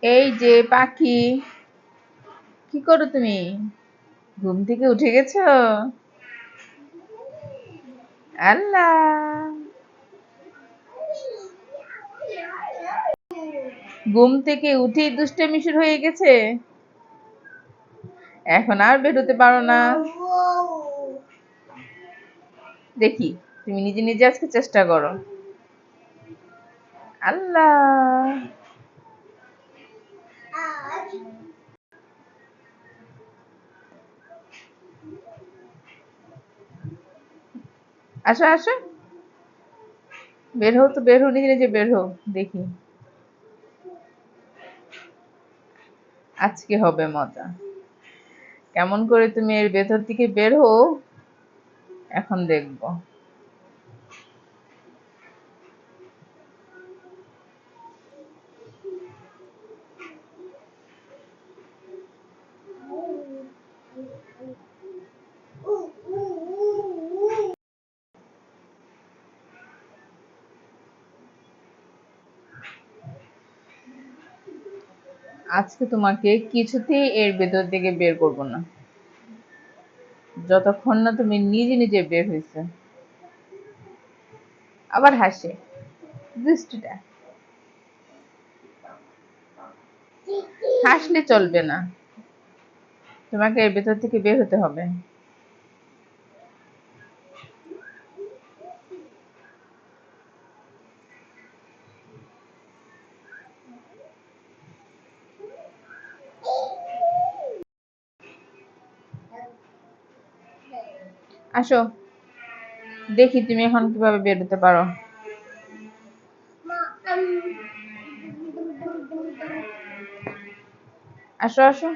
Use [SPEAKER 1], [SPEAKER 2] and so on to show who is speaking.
[SPEAKER 1] এই যে পাখি, কি করো তুমি? ঘুম থেকে উঠে গেছো? আল্লাহ, ঘুম থেকে উঠেই দুষ্টামি শুরু হয়ে গেছে। এখন আর বেরোতে পারো না। দেখি, তুমি নিজে নিজে আজকে চেষ্টা করো। আল্লাহ, আসো আসো, বের হও তো, বের হও, নিজে নিজে বের হও। দেখি, আজকে হবে মজা। কেমন করে তুমি এর ভেতর থেকে বের হও, এখন দেখবো। আজকে তোমাকে কিছুতেই এর ভেতর থেকে বের করবো না, যতক্ষণ না তুমি নিজে নিজে বের হয়েছে। আবার হাসে, দৃষ্টিটা। হাসলে চলবে না, তোমাকে এর ভেতর থেকে বের হতে হবে। আসো, দেখি তুমি এখন কিভাবে বের হতে পারো। আসো আসো।